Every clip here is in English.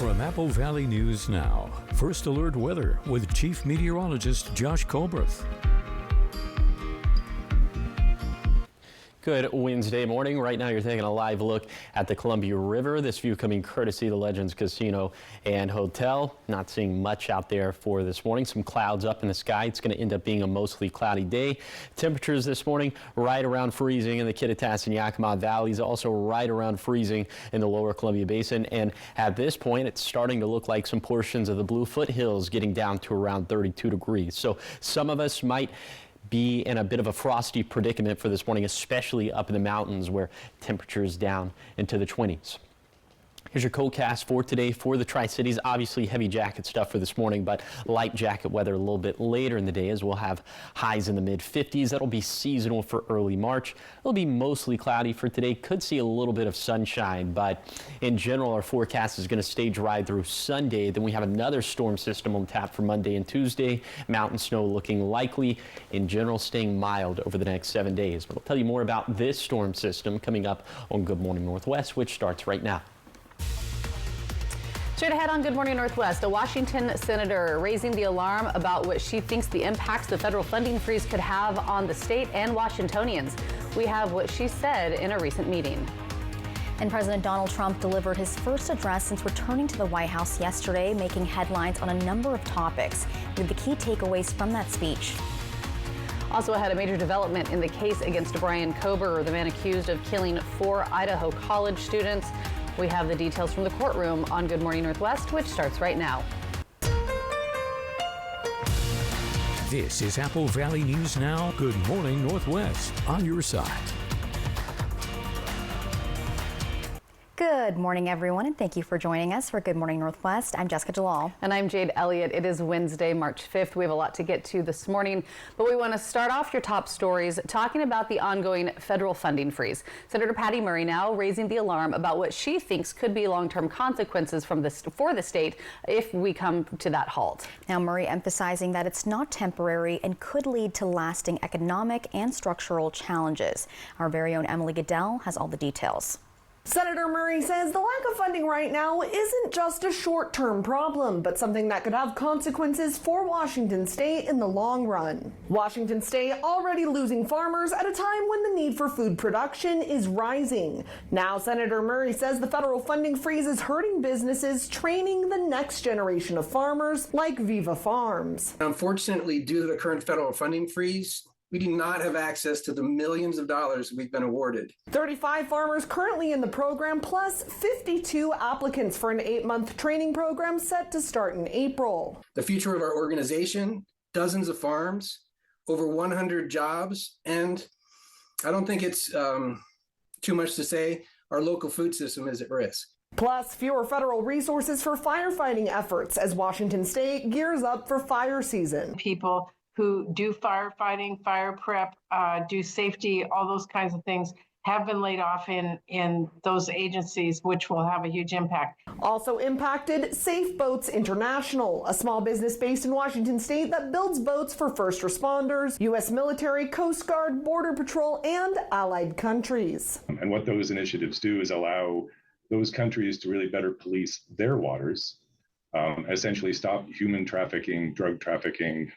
From Apple Valley News Now, First Alert Weather with Chief Meteorologist Josh Colbreth. Good Wednesday morning. Right now you're taking a live look at the Columbia River. This view coming courtesy of the Legends Casino and Hotel. Not seeing much out there for this morning. Some clouds up in the sky. It's going to end up being a mostly cloudy day. Temperatures this morning right around freezing in the Kittitas and Yakima Valleys. Also right around freezing in the lower Columbia Basin. And at this point, it's starting to look like some portions of the Blue Foothills getting down to around 32 degrees. So some of us might be in a bit of a frosty predicament for this morning, especially up in the mountains where temperatures down into the 20s. Here's your forecast for today for the Tri-Cities. Obviously heavy jacket stuff for this morning, but light jacket weather a little bit later in the day as we'll have highs in the mid-50s. That'll be seasonal for early March. It'll be mostly cloudy for today. Could see a little bit of sunshine, but in general our forecast is going to stay dry through Sunday. Then we have another storm system on tap for Monday and Tuesday. Mountain snow looking likely. In general, staying mild over the next 7 days. But I'll tell you more about this storm system coming up on Good Morning Northwest, which starts right now. Straight ahead on Good Morning Northwest, a Washington senator raising the alarm about what she thinks the impacts the federal funding freeze could have on the state and Washingtonians. We have what she said in a recent meeting. And President Donald Trump delivered his first address since returning to the White House yesterday, making headlines on a number of topics. With the key takeaways from that speech. Also ahead, a major development in the case against Brian Kober, the man accused of killing 4 Idaho college students. We have the details from the courtroom on Good Morning Northwest, which starts right now. This is Apple Valley News Now. Good Morning Northwest, on your side. Good morning, everyone, and thank you for joining us for Good Morning Northwest. I'm Jessica Jalal. And I'm Jade Elliott. It is Wednesday, March 5th. We have a lot to get to this morning, but we want to start off your top stories talking about the ongoing federal funding freeze. Senator Patty Murray now raising the alarm about what she thinks could be long-term consequences for the state if we come to that halt. Now, Murray emphasizing that it's not temporary and could lead to lasting economic and structural challenges. Our very own Emily Goodell has all the details. Senator Murray says the lack of funding right now isn't just a short-term problem, but something that could have consequences for Washington State in the long run. Washington State already losing farmers at a time when the need for food production is rising. Now, Senator Murray says the federal funding freeze is hurting businesses training the next generation of farmers like Viva Farms. Unfortunately, due to the current federal funding freeze, we do not have access to the millions of dollars we've been awarded. 35 farmers currently in the program, plus 52 applicants for an 8-month training program set to start in April. The future of our organization, dozens of farms, over 100 jobs, and I don't think it's too much to say, our local food system is at risk. Plus, fewer federal resources for firefighting efforts as Washington State gears up for fire season. People who do firefighting, fire prep, do safety, all those kinds of things have been laid off in those agencies, which will have a huge impact. Also impacted, Safe Boats International, a small business based in Washington State that builds boats for first responders, U.S. military, Coast Guard, Border Patrol, and allied countries. And what those initiatives do is allow those countries to really better police their waters, essentially stop human trafficking, drug trafficking,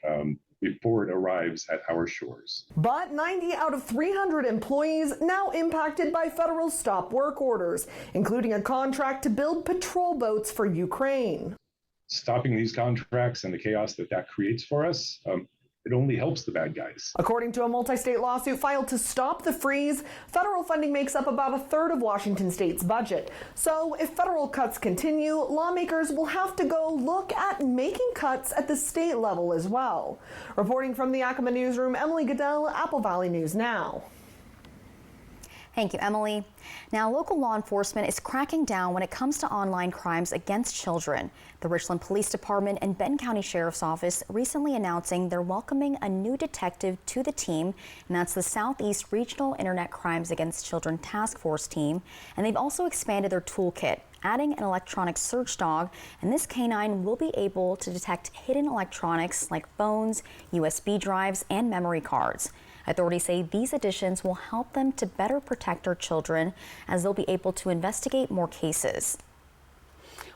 before it arrives at our shores. But 90 out of 300 employees now impacted by federal stop work orders, including a contract to build patrol boats for Ukraine. Stopping these contracts and the chaos that creates for us, it only helps the bad guys. According to a multi-state lawsuit filed to stop the freeze, federal funding makes up about a third of Washington State's budget. So if federal cuts continue, lawmakers will have to go look at making cuts at the state level as well. Reporting from the Yakima Newsroom, Emily Goodell, Apple Valley News Now. Thank you, Emily. Now, local law enforcement is cracking down when it comes to online crimes against children. The Richland Police Department and Benton County Sheriff's Office recently announcing they're welcoming a new detective to the team, and that's the Southeast Regional Internet Crimes Against Children Task Force team. And they've also expanded their toolkit, adding an electronic search dog, and this canine will be able to detect hidden electronics like phones, USB drives, and memory cards. Authorities say these additions will help them to better protect our children as they'll be able to investigate more cases.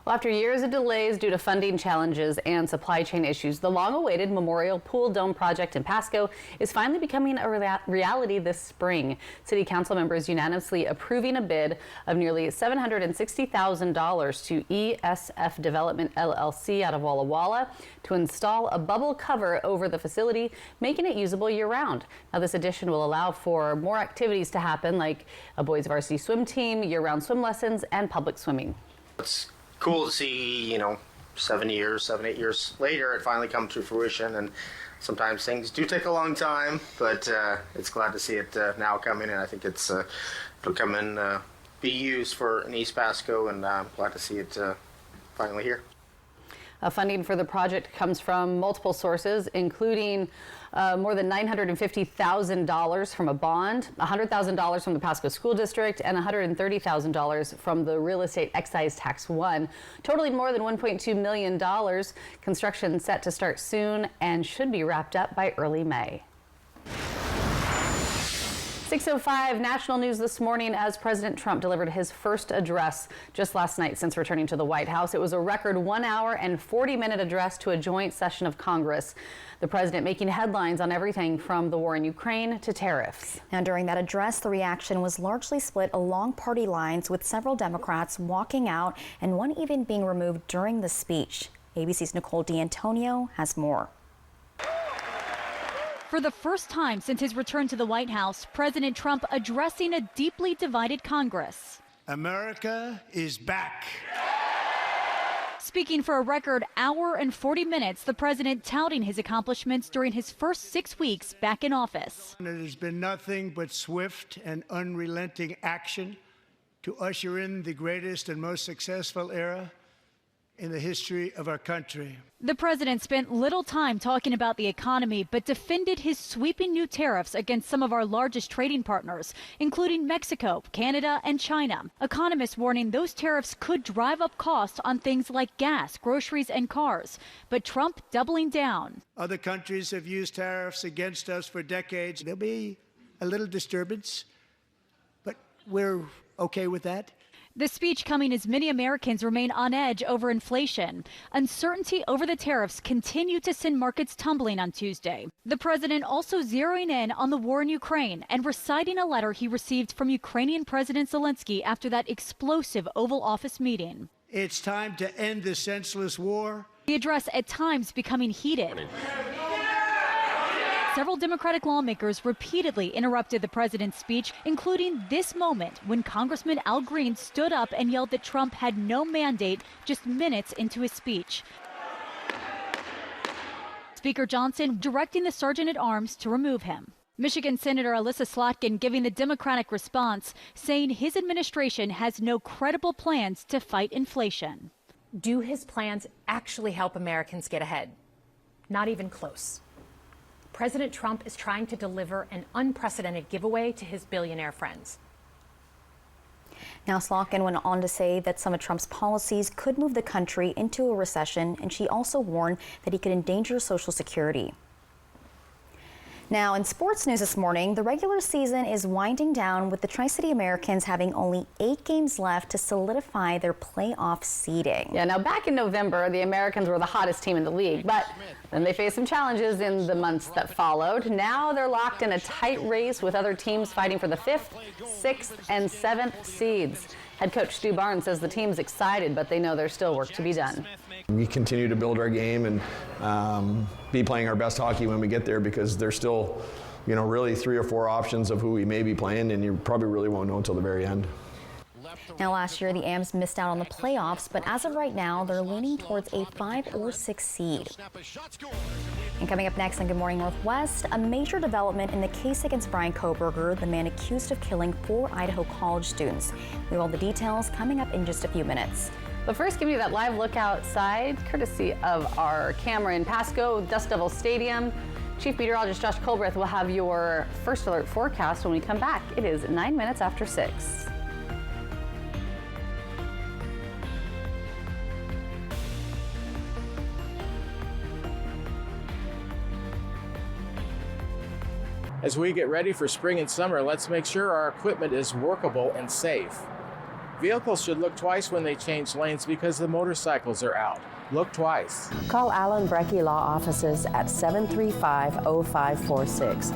Well, after years of delays due to funding challenges and supply chain issues, the long-awaited Memorial Pool Dome project in Pasco is finally becoming a reality this spring. City Council members unanimously approving a bid of nearly $760,000 to ESF Development LLC out of Walla Walla to install a bubble cover over the facility, making it usable year-round. Now, this addition will allow for more activities to happen, like a boys varsity swim team, year-round swim lessons, and public swimming. It's cool to see, 7, 8 years later, it finally come to fruition. And sometimes things do take a long time, but it's glad to see it now coming. And I think it'll come and be used in East Pasco, and I'm glad to see it finally here. Funding for the project comes from multiple sources, including more than $950,000 from a bond, $100,000 from the Pasco School District, and $130,000 from the Real Estate Excise Tax 1, totaling more than $1.2 million. Construction set to start soon and should be wrapped up by early May. 6:05 national news this morning as President Trump delivered his first address just last night since returning to the White House. It was a record 1 hour and 40-minute address to a joint session of Congress. The president making headlines on everything from the war in Ukraine to tariffs. Now, during that address, the reaction was largely split along party lines, with several Democrats walking out and one even being removed during the speech. ABC's Nicole D'Antonio has more. For the first time since his return to the White House, President Trump addressing a deeply divided Congress. America is back. Speaking for a record hour and 40 minutes, the president touting his accomplishments during his first 6 weeks back in office. It has been nothing but swift and unrelenting action to usher in the greatest and most successful era in the history of our country. The president spent little time talking about the economy, but defended his sweeping new tariffs against some of our largest trading partners, including Mexico, Canada, and China. Economists warning those tariffs could drive up costs on things like gas, groceries, and cars. But Trump doubling down. Other countries have used tariffs against us for decades. There'll be a little disturbance, but we're okay with that. The speech coming as many Americans remain on edge over inflation. Uncertainty over the tariffs continued to send markets tumbling on Tuesday. The president also zeroing in on the war in Ukraine and reciting a letter he received from Ukrainian President Zelensky after that explosive Oval Office meeting. It's time to end this senseless war. The address at times becoming heated. Several Democratic lawmakers repeatedly interrupted the president's speech, including this moment when Congressman Al Green stood up and yelled that Trump had no mandate just minutes into his speech. Speaker Johnson directing the sergeant-at-arms to remove him. Michigan Senator Alyssa Slotkin giving the Democratic response, saying his administration has no credible plans to fight inflation. Do his plans actually help Americans get ahead? Not even close. President Trump is trying to deliver an unprecedented giveaway to his billionaire friends. Now, Slotkin went on to say that some of Trump's policies could move the country into a recession, and she also warned that he could endanger Social Security. Now, in sports news this morning, the regular season is winding down, with the Tri-City Americans having only 8 games left to solidify their playoff seeding. Yeah, now back in November, the Americans were the hottest team in the league, but then they faced some challenges in the months that followed. Now they're locked in a tight race with other teams fighting for the 5th, 6th, and 7th seeds. Head coach Stu Barnes says the team's excited, but they know there's still work to be done. We continue to build our game and be playing our best hockey when we get there, because there's still, really 3 or 4 options of who we may be playing, and you probably really won't know until the very end. Now, last year, the Ams missed out on the playoffs, but as of right now, they're leaning towards a 5 or 6 seed. And coming up next on Good Morning Northwest, a major development in the case against Bryan Kohberger, the man accused of killing 4 Idaho college students. We have all the details coming up in just a few minutes. But first, giving you that live look outside, courtesy of our camera in Pasco, Dust Devil Stadium. Chief Meteorologist Josh Colbreth will have your first alert forecast when we come back. It is 9 minutes after 6. As we get ready for spring and summer, let's make sure our equipment is workable and safe. Vehicles should look twice when they change lanes because the motorcycles are out. Look twice. Call Alan Brecky Law Offices at 735-0546.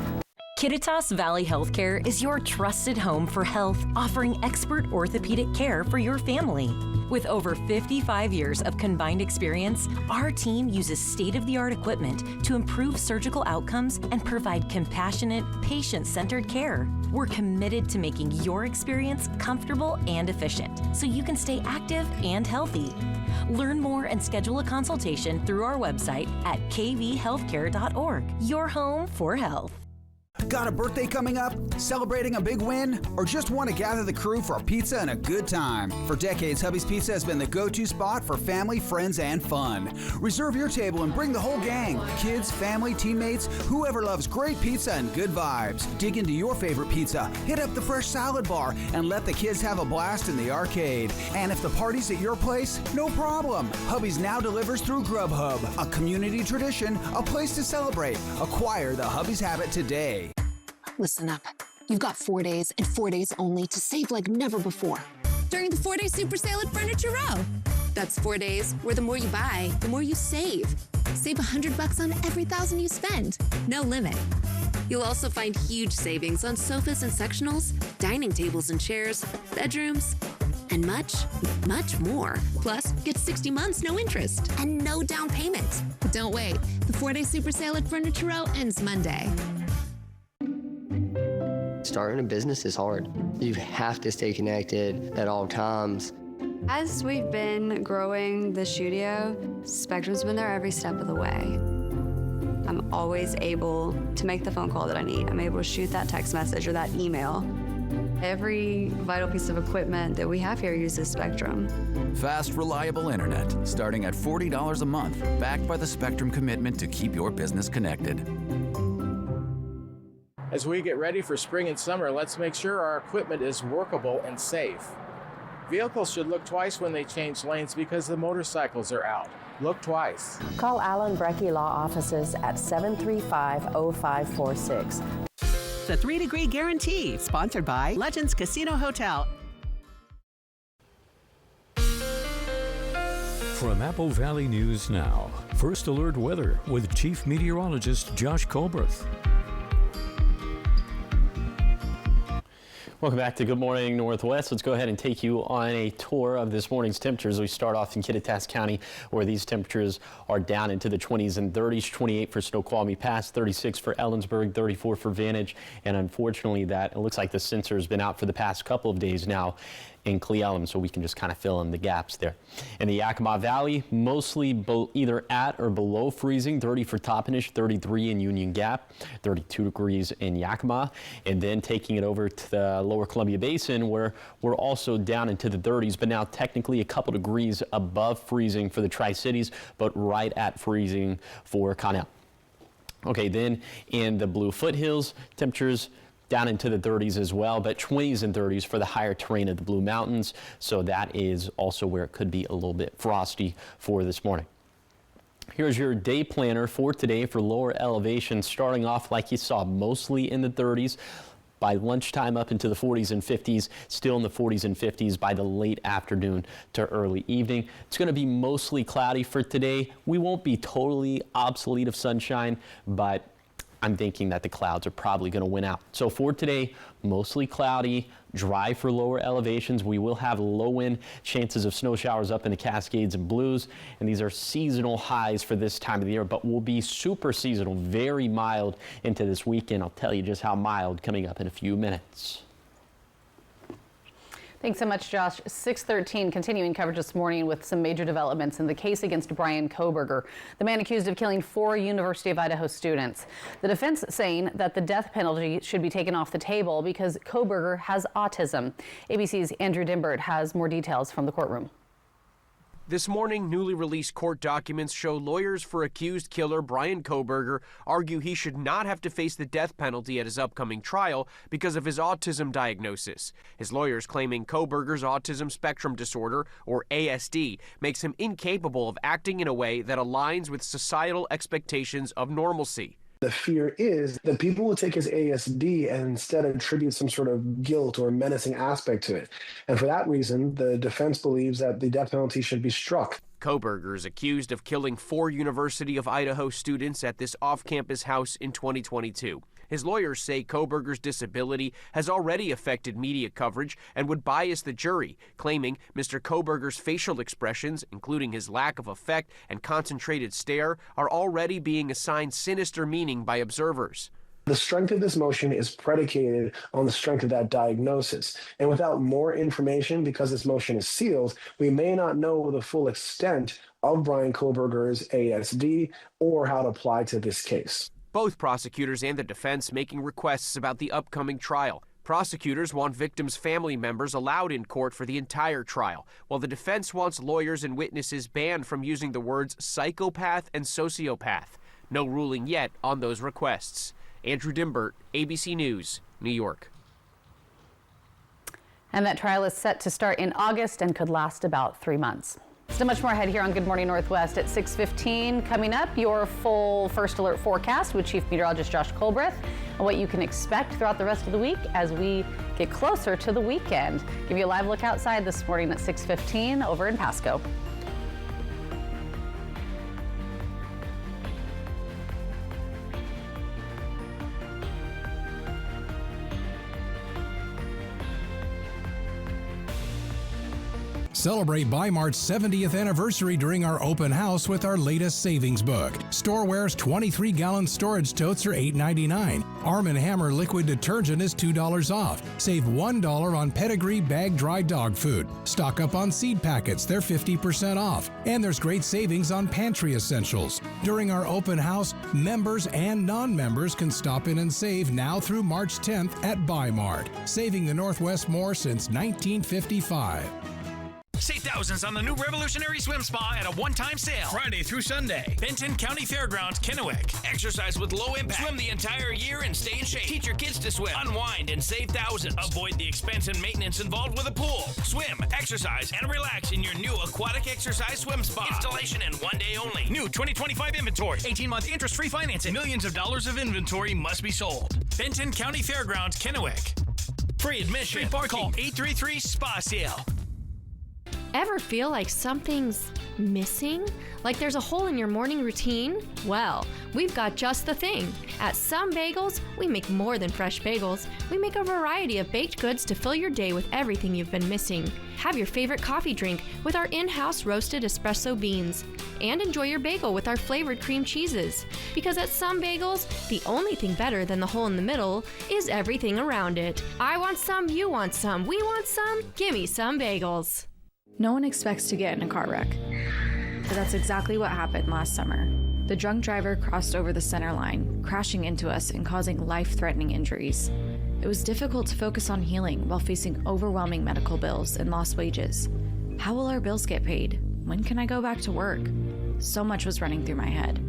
Kittitas Valley Healthcare is your trusted home for health, offering expert orthopedic care for your family. With over 55 years of combined experience, our team uses state-of-the-art equipment to improve surgical outcomes and provide compassionate, patient-centered care. We're committed to making your experience comfortable and efficient, so you can stay active and healthy. Learn more and schedule a consultation through our website at kvhealthcare.org. Your home for health. Got a birthday coming up? Celebrating a big win? Or just want to gather the crew for a pizza and a good time? For decades, Hubby's Pizza has been the go-to spot for family, friends, and fun. Reserve your table and bring the whole gang. Kids, family, teammates, whoever loves great pizza and good vibes. Dig into your favorite pizza, hit up the fresh salad bar, and let the kids have a blast in the arcade. And if the party's at your place, no problem. Hubby's now delivers through Grubhub, a community tradition, a place to celebrate. Acquire the Hubby's habit today. Listen up. You've got 4 days and 4 days only to save like never before during the 4-day super sale at Furniture Row. That's 4 days where the more you buy, the more you save. Save $100 on every $1,000 you spend. No limit. You'll also find huge savings on sofas and sectionals, dining tables and chairs, bedrooms, and much, much more. Plus, get 60 months, no interest, and no down payment. Don't wait. The 4-day super sale at Furniture Row ends Monday. Starting a business is hard. You have to stay connected at all times. As we've been growing the studio, Spectrum's been there every step of the way. I'm always able to make the phone call that I need. I'm able to shoot that text message or that email. Every vital piece of equipment that we have here uses Spectrum. Fast, reliable internet, starting at $40 a month, backed by the Spectrum commitment to keep your business connected. As we get ready for spring and summer, let's make sure our equipment is workable and safe. Vehicles should look twice when they change lanes because the motorcycles are out. Look twice. Call Alan Brecky Law Offices at 735-0546. The 3-Degree Guarantee, sponsored by Legends Casino Hotel. From Apple Valley News Now, First Alert Weather with Chief Meteorologist Josh Colberth. Welcome back to Good Morning Northwest. Let's go ahead and take you on a tour of this morning's temperatures. We start off in Kittitas County, where these temperatures are down into the 20s and 30s, 28 for Snoqualmie Pass, 36 for Ellensburg, 34 for Vantage, and unfortunately it looks like the sensor has been out for the past couple of days now in Cle Elum, so we can just kind of fill in the gaps there. In the Yakima Valley, mostly either at or below freezing, 30 for Toppenish, 33 in Union Gap, 32 degrees in Yakima, and then taking it over to the lower Columbia Basin, where we're also down into the 30s, but now technically a couple degrees above freezing for the Tri-Cities, but right at freezing for Connell. Okay, then in the Blue Foothills, temperatures down into the 30s as well, but 20s and 30s for the higher terrain of the Blue Mountains. So that is also where it could be a little bit frosty for this morning. Here's your day planner for today for lower elevations, starting off like you saw, mostly in the 30s. By lunchtime up into the 40s and 50s, still in the 40s and 50s by the late afternoon to early evening. It's going to be mostly cloudy for today. We won't be totally obsolete of sunshine, but I'm thinking that the clouds are probably going to win out. So for today, mostly cloudy, dry for lower elevations. We will have low wind, chances of snow showers up in the Cascades and Blues, and these are seasonal highs for this time of the year, but will be super seasonal, very mild into this weekend. I'll tell you just how mild coming up in a few minutes. Thanks so much, Josh. 6:13, continuing coverage this morning with some major developments in the case against Bryan Kohberger, the man accused of killing 4 University of Idaho students. The defense saying that the death penalty should be taken off the table because Kohberger has autism. ABC's Andrew Dimbert has more details from the courtroom. This morning, newly released court documents show lawyers for accused killer Bryan Kohberger argue he should not have to face the death penalty at his upcoming trial because of his autism diagnosis. His lawyers claiming Kohberger's autism spectrum disorder, or ASD, makes him incapable of acting in a way that aligns with societal expectations of normalcy. The fear is that people will take his ASD and instead attribute some sort of guilt or menacing aspect to it. And for that reason, the defense believes that the death penalty should be struck. Kohberger is accused of killing 4 University of Idaho students at this off-campus house in 2022. His lawyers say Kohberger's disability has already affected media coverage and would bias the jury, claiming Mr. Kohberger's facial expressions, including his lack of effect and concentrated stare, are already being assigned sinister meaning by observers. The strength of this motion is predicated on the strength of that diagnosis. And without more information, because this motion is sealed, we may not know the full extent of Bryan Kohberger's ASD or how to apply to this case. Both prosecutors and the defense making requests about the upcoming trial. Prosecutors want victims' family members allowed in court for the entire trial, while the defense wants lawyers and witnesses banned from using the words psychopath and sociopath. No ruling yet on those requests. Andrew Dimbert, ABC News, New York. And that trial is set to start in August and could last about 3 months. Still much more ahead here on Good Morning Northwest at 6:15. Coming up, your full First Alert forecast with Chief Meteorologist Josh Colbreth and what you can expect throughout the rest of the week as we get closer to the weekend. Give you a live look outside this morning at 6:15 over in Pasco. Celebrate Bi-Mart's 70th anniversary during our open house with our latest savings book. Storeware's 23-gallon storage totes are $8.99. Arm & Hammer liquid detergent is $2 off. Save $1 on Pedigree bag dry dog food. Stock up on seed packets, they're 50% off. And there's great savings on pantry essentials. During our open house, members and non-members can stop in and save now through March 10th at Bi-Mart, saving the Northwest more since 1955. Save thousands on the new revolutionary swim spa at a one-time sale. Friday through Sunday. Benton County Fairgrounds, Kennewick. Exercise with low impact. Swim the entire year and stay in shape. Teach your kids to swim. Unwind and save thousands. Avoid the expense and maintenance involved with a pool. Swim, exercise, and relax in your new aquatic exercise swim spa. Installation and 1 day only. New 2025 inventory. 18-month interest-free financing. Millions of dollars of inventory must be sold. Benton County Fairgrounds, Kennewick. Free admission. Free parking. Call 833-SPA-SALE. Ever feel like something's missing? Like there's a hole in your morning routine? Well, we've got just the thing. At Some Bagels, we make more than fresh bagels. We make a variety of baked goods to fill your day with everything you've been missing. Have your favorite coffee drink with our in-house roasted espresso beans. And enjoy your bagel with our flavored cream cheeses. Because at Some Bagels, the only thing better than the hole in the middle is everything around it. I want some, you want some, we want some, gimme Some Bagels. No one expects to get in a car wreck, but that's exactly what happened last summer. The drunk driver crossed over the center line, crashing into us and causing life-threatening injuries. It was difficult to focus on healing while facing overwhelming medical bills and lost wages. How will our bills get paid? When can I go back to work? So much was running through my head.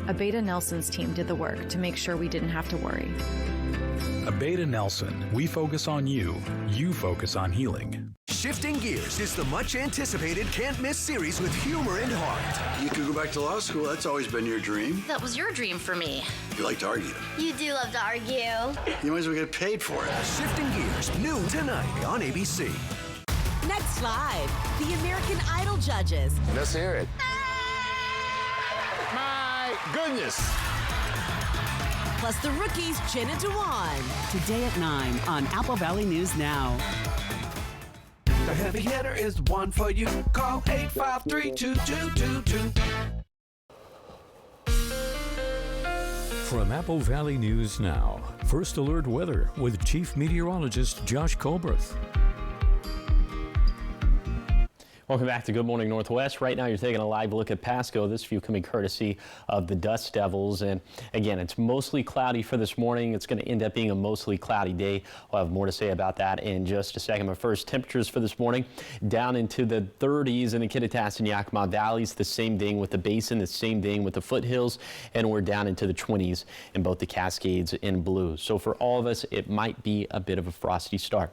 Abeda Nelson's team did the work to make sure we didn't have to worry. Abeda Nelson, we focus on you, you focus on healing. Shifting Gears is the much-anticipated can't-miss series with humor and heart. You could go back to law school. That's always been your dream. That was your dream for me. You like to argue. You do love to argue. You might as well get paid for it. Shifting Gears, new tonight on ABC. Next live, the American Idol judges. Let's hear it. My goodness. Plus the rookies, Jen and Dewan. Today at 9 on Apple Valley News Now. The heavy hitter is one for you. Call 853-2222. From Apple Valley News Now, First Alert Weather with Chief Meteorologist Josh Colbreth. Welcome back to Good Morning Northwest. Right now you're taking a live look at Pasco. This view coming courtesy of the Dust Devils. And again, it's mostly cloudy for this morning. It's going to end up being a mostly cloudy day. We'll have more to say about that in just a second. But first, temperatures for this morning down into the 30s in the Kittitas and Yakima Valleys. The same thing with the Basin, the same thing with the foothills. And we're down into the 20s in both the Cascades and Blue. So for all of us, it might be a bit of a frosty start.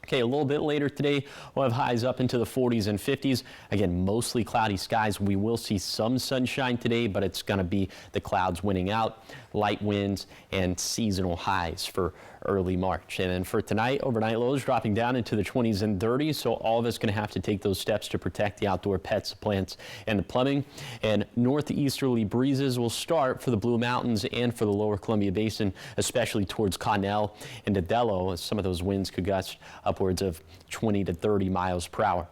Okay, a little bit later today, we'll have highs up into the 40s and 50s. Again, mostly cloudy skies. We will see some sunshine today, but it's going to be the clouds winning out, light winds, and seasonal highs for early March. And then for tonight, overnight lows dropping down into the 20s and 30s. So all of us going to have to take those steps to protect the outdoor pets, the plants, and the plumbing. And northeasterly breezes will start for the Blue Mountains and for the lower Columbia Basin, especially towards Connell and Adello, as some of those winds could gust upwards of 20 to 30 miles per hour.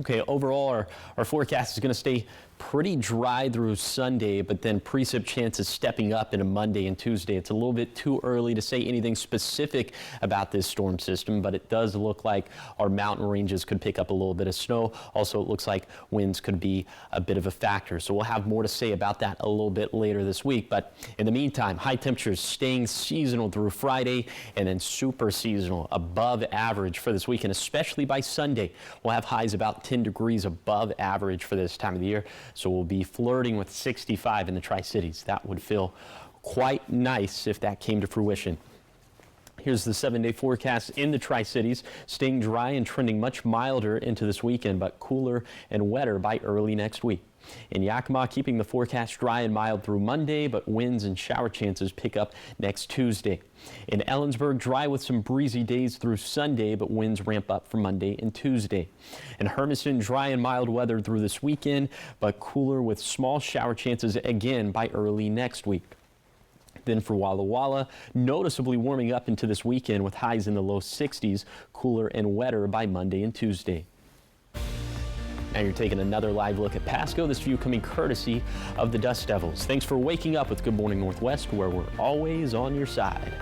Okay, overall, our forecast is going to stay pretty dry through Sunday, but then precip chances stepping up into Monday and Tuesday. It's a little bit too early to say anything specific about this storm system, but it does look like our mountain ranges could pick up a little bit of snow. Also, it looks like winds could be a bit of a factor. So we'll have more to say about that a little bit later this week. But in the meantime, high temperatures staying seasonal through Friday and then super seasonal above average for this weekend, especially by Sunday. We'll have highs about 10 degrees above average for this time of the year. So we'll be flirting with 65 in the Tri-Cities. That would feel quite nice if that came to fruition. Here's the 7-day forecast in the Tri-Cities, staying dry and trending much milder into this weekend, but cooler and wetter by early next week. In Yakima, keeping the forecast dry and mild through Monday, but winds and shower chances pick up next Tuesday. In Ellensburg, dry with some breezy days through Sunday, but winds ramp up for Monday and Tuesday. In Hermiston, dry and mild weather through this weekend, but cooler with small shower chances again by early next week. Then for Walla Walla, noticeably warming up into this weekend with highs in the low 60s, cooler and wetter by Monday and Tuesday. Now you're taking another live look at Pasco, this view coming courtesy of the Dust Devils. Thanks for waking up with Good Morning Northwest, where we're always on your side.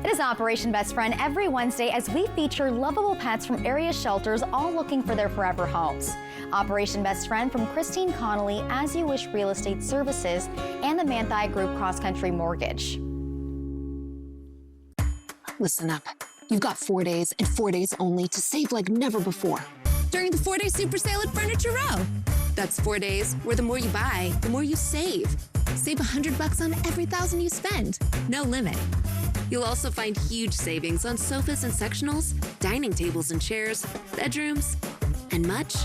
It is Operation Best Friend every Wednesday as we feature lovable pets from area shelters all looking for their forever homes. Operation Best Friend from Christine Connolly, As You Wish Real Estate Services, and the Manthei Group Cross Country Mortgage. Listen up. You've got 4 days and 4 days only to save like never before during the 4-day super sale at Furniture Row. That's 4 days where the more you buy, the more you save. Save $100 on every $1,000 you spend. No limit. You'll also find huge savings on sofas and sectionals, dining tables and chairs, bedrooms, and much,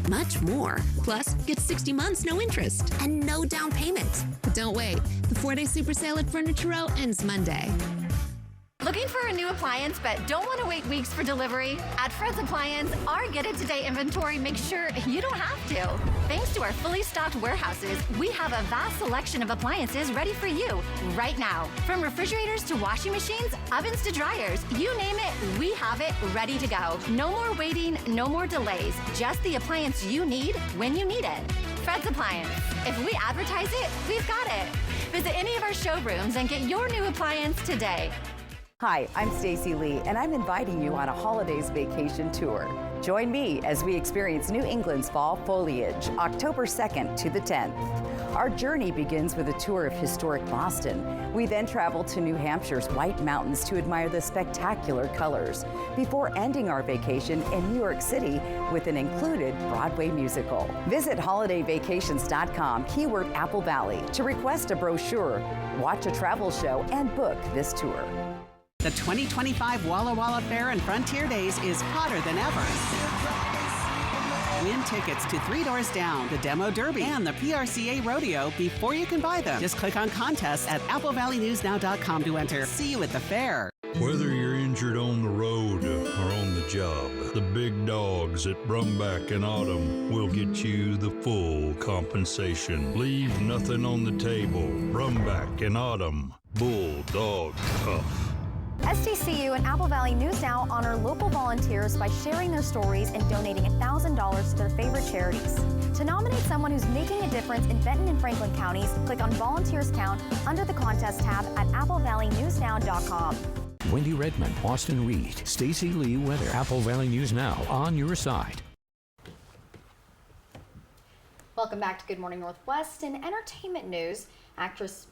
much more. Plus, get 60 months, no interest, and no down payment. But don't wait. The 4-day super sale at Furniture Row ends Monday. Looking for a new appliance but don't want to wait weeks for delivery? At Fred's Appliance, our Get It Today inventory makes sure you don't have to. Thanks to our fully stocked warehouses, we have a vast selection of appliances ready for you right now. From refrigerators to washing machines, ovens to dryers, you name it, we have it ready to go. No more waiting, no more delays. Just the appliance you need when you need it. Fred's Appliance. If we advertise it, we've got it. Visit any of our showrooms and get your new appliance today. Hi, I'm Stacy Lee, and I'm inviting you on a holidays vacation tour. Join me as we experience New England's fall foliage, October 2nd to the 10th. Our journey begins with a tour of historic Boston. We then travel to New Hampshire's White Mountains to admire the spectacular colors, before ending our vacation in New York City with an included Broadway musical. Visit holidayvacations.com, keyword Apple Valley, to request a brochure, watch a travel show, and book this tour. The 2025 Walla Walla Fair and Frontier Days is hotter than ever. Win tickets to Three Doors Down, the Demo Derby, and the PRCA Rodeo before you can buy them. Just click on contests at applevalleynewsnow.com to enter. See you at the fair. Whether you're injured on the road or on the job, the big dogs at Brumback and Autumn will get you the full compensation. Leave nothing on the table. Brumback and Autumn, Bulldog Tough. SDCU and Apple Valley News Now honor local volunteers by sharing their stories and donating $1,000 to their favorite charities. To nominate someone who's making a difference in Benton and Franklin counties, click on Volunteers Count under the contest tab at applevalleynewsnow.com. Wendy Redmond, Austin Reed, Stacy Lee Weather, Apple Valley News Now, on your side. Welcome back to Good Morning Northwest. In entertainment news, actress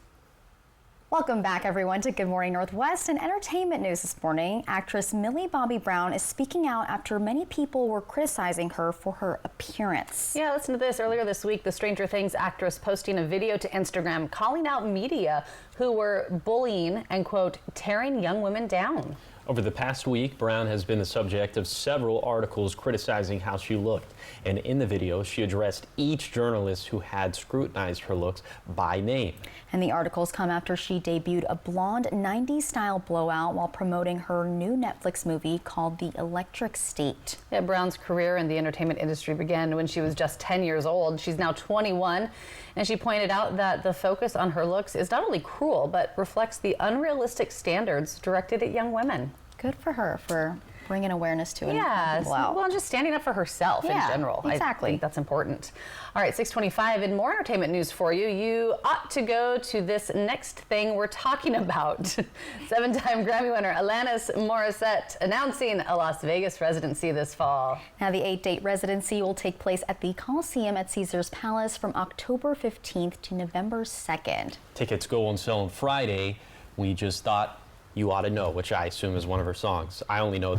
Welcome back, everyone, to Good Morning Northwest and entertainment news this morning. Actress Millie Bobby Brown is speaking out after many people were criticizing her for her appearance. Yeah, listen to this. Earlier this week, the Stranger Things actress posting a video to Instagram calling out media who were bullying and, quote, tearing young women down. Over the past week, Brown has been the subject of several articles criticizing how she looked. And in the video, she addressed each journalist who had scrutinized her looks by name. And the articles come after she debuted a blonde 90s style blowout while promoting her new Netflix movie called The Electric State. Yeah, Brown's career in the entertainment industry began when she was just 10 years old. She's now 21, and she pointed out that the focus on her looks is not only cruel, but reflects the unrealistic standards directed at young women. Good for her for bringing awareness to it. Yeah, well, just standing up for herself in general. Exactly. I think that's important. All right, 6:25 and more entertainment news for you. You ought to go to this next thing we're talking about. 7-time Grammy winner Alanis Morissette announcing a Las Vegas residency this fall. Now, the 8-date residency will take place at the Coliseum at Caesars Palace from October 15th to November 2nd. Tickets go on sale on Friday. We just thought You Ought to Know, which I assume is one of her songs. I only know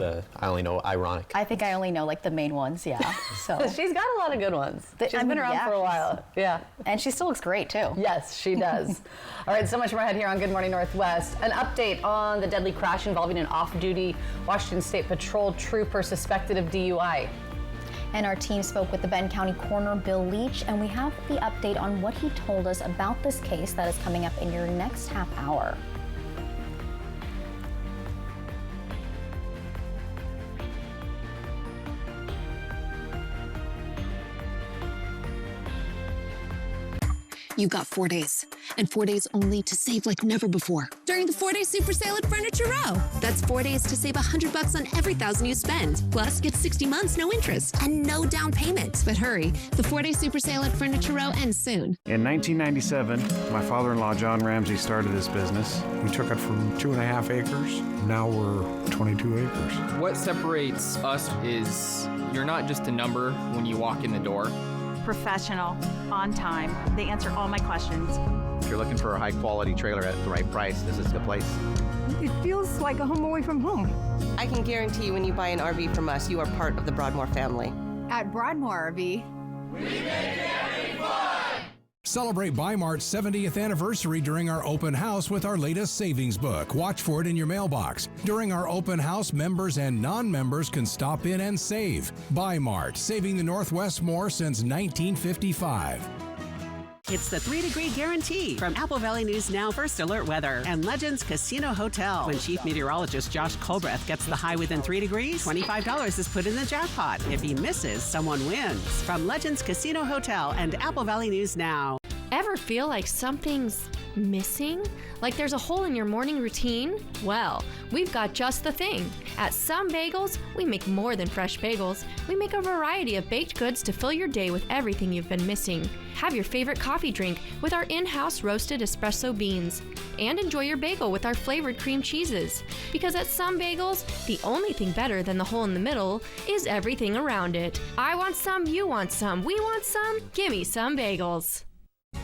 Ironic. I think I only know like the main ones, yeah. So she's got a lot of good ones. She's been around for a while. Yeah. And she still looks great too. Yes, she does. All right, so much more ahead here on Good Morning Northwest. An update on the deadly crash involving an off-duty Washington State Patrol trooper suspected of DUI. And our team spoke with the Benton County Coroner Bill Leach, and we have the update on what he told us about this case that is coming up in your next half hour. You've got 4 days, and 4 days only to save like never before. During the 4-day super sale at Furniture Row. That's 4 days to save $100 on every $1,000 you spend. Plus, get 60 months, no interest, and no down payment. But hurry, the 4-day super sale at Furniture Row ends soon. In 1997, my father-in-law, John Ramsey, started this business. We took it from 2.5 acres. Now we're 22 acres. What separates us is you're not just a number when you walk in the door. Professional, on time. They answer all my questions. If you're looking for a high-quality trailer at the right price, this is the place. It feels like a home away from home. I can guarantee you when you buy an RV from us, you are part of the Broadmoor family. At Broadmoor RV, we make camping fun! Celebrate Bi-Mart's 70th anniversary during our open house with our latest savings book. Watch for it in your mailbox. During our open house, members and non-members can stop in and save. Bi-Mart, saving the Northwest more since 1955. It's the 3-degree guarantee from Apple Valley News Now First Alert Weather and Legends Casino Hotel. When Chief Meteorologist Josh Colbreth gets the high within 3 degrees, $25 is put in the jackpot. If he misses, someone wins. From Legends Casino Hotel and Apple Valley News Now. Ever feel like something's missing? Like there's a hole in your morning routine? Well, we've got just the thing. At Some Bagels, we make more than fresh bagels. We make a variety of baked goods to fill your day with everything you've been missing. Have your favorite coffee drink with our in-house roasted espresso beans. And enjoy your bagel with our flavored cream cheeses. Because at Some Bagels, the only thing better than the hole in the middle is everything around it. I want some, you want some, we want some, gimme Some Bagels.